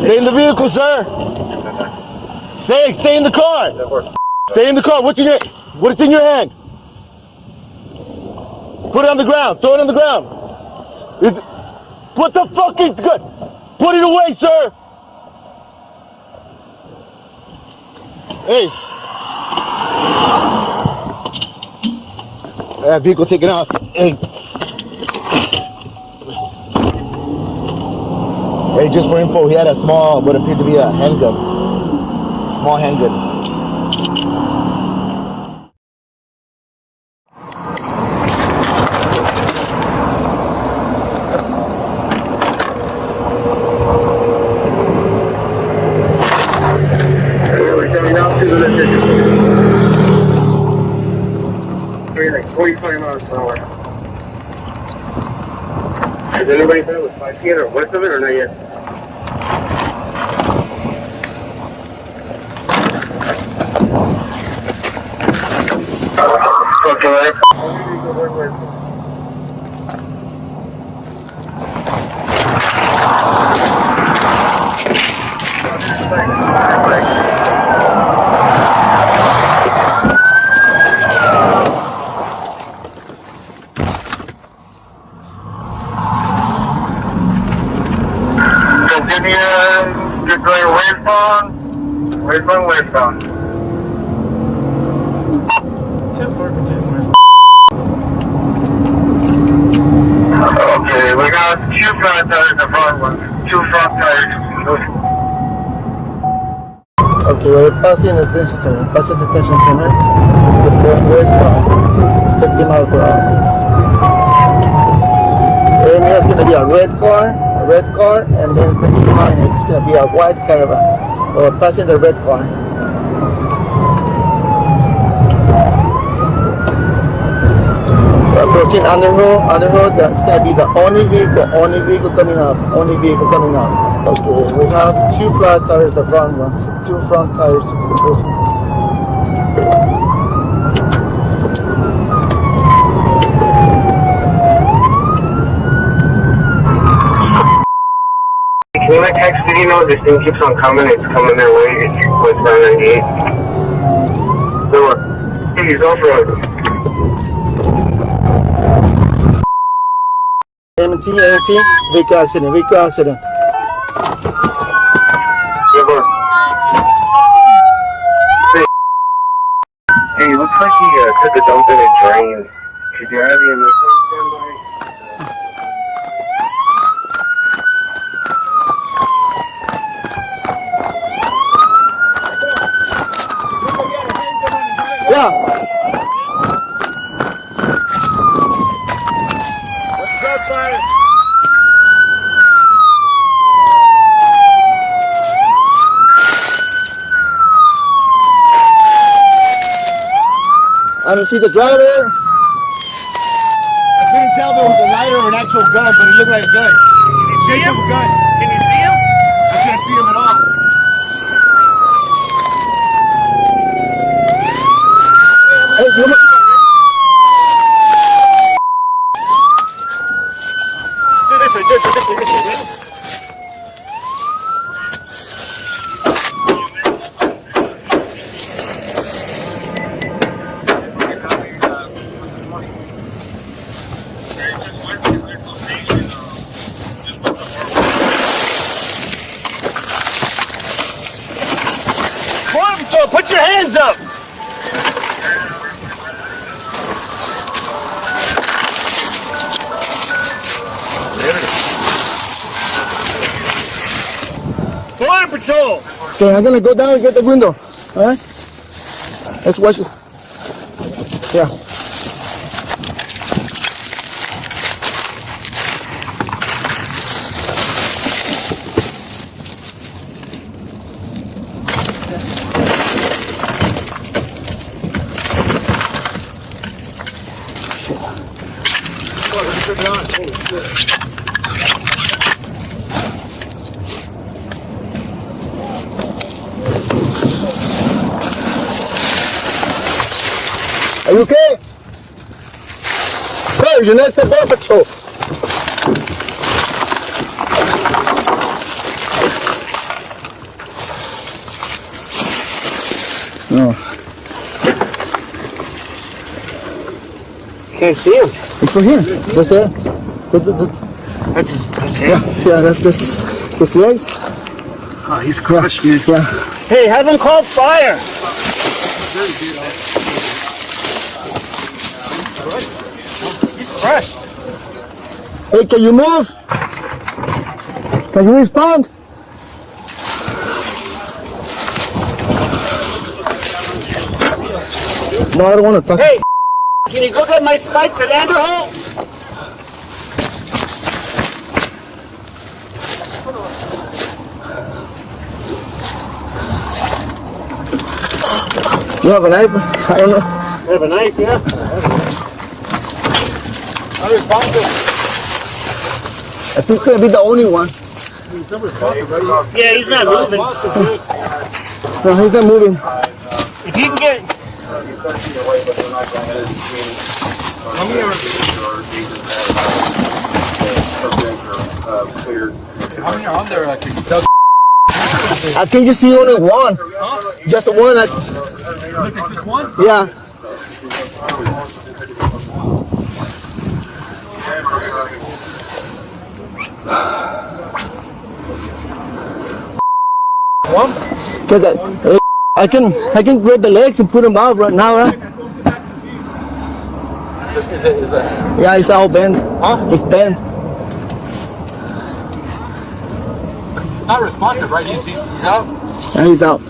Stay in the vehicle, sir. Stay in the car. Stay in the car. What's in your hand? Put it on the ground. Throw it on the ground. Put the fucking gun. Put it away, sir. Hey. That vehicle taken off. Hey. Hey, just for info, he had a small, what appeared to be a handgun. Small handgun. Like 20 miles an hour. Is anybody there with 5 feet or west of it or not yet? Okay. You're going westbound. 10-4 continuous. Okay, we got 2 front tires, the front ones. 2 front tires. Okay, we're passing the detention center. We're going westbound. 50 miles per hour. There's going to be a red car, and then behind it, it's going to be a white caravan. We're passing the red car. We're approaching Underhill, that's going to be the only vehicle coming up. Okay, we have 2 flat tires, the front ones, 2 front tires. Can you text me, this thing keeps on coming, it's coming their way, it's westbound 98. So, he's off-road. MT, vehicle accident. Hey, looks like he took a dump in a drain. Could you have him in this standby? Yeah. What's up, buddy? I don't see the driver. I couldn't tell if it was a lighter or an actual gun, but it looked like a gun. Can you see him? Can you see him? I can't see him at all. Hey, you This way. Put your hands up! Border Patrol! Okay, I'm gonna go down and get the window. Alright? Let's watch it. Yeah. Are you okay? Sir, you're next to Border Patrol. No. Can't see him. It's for him. That's That's him. yeah, that's his legs. Oh, he's crushed, dude. Yeah. Hey, have him call fire. He's crushed. Hey, can you move? Can you respond? No, I don't want to touch. Hey, can you go get my spikes at Anderholt? Do you have a knife? I don't know. I have a knife, yeah. I think it's gonna be the only one. Yeah, he's not moving. No, he's not moving. If you can get... How many are on there? Can you tell? I think you see only one. Just one. Just one? Yeah. One? Cause I can grab the legs and put them out right now, right? Is it? Yeah, it's all bent. Huh? It's bent. Not responsive, right? You see? Yeah, he's out.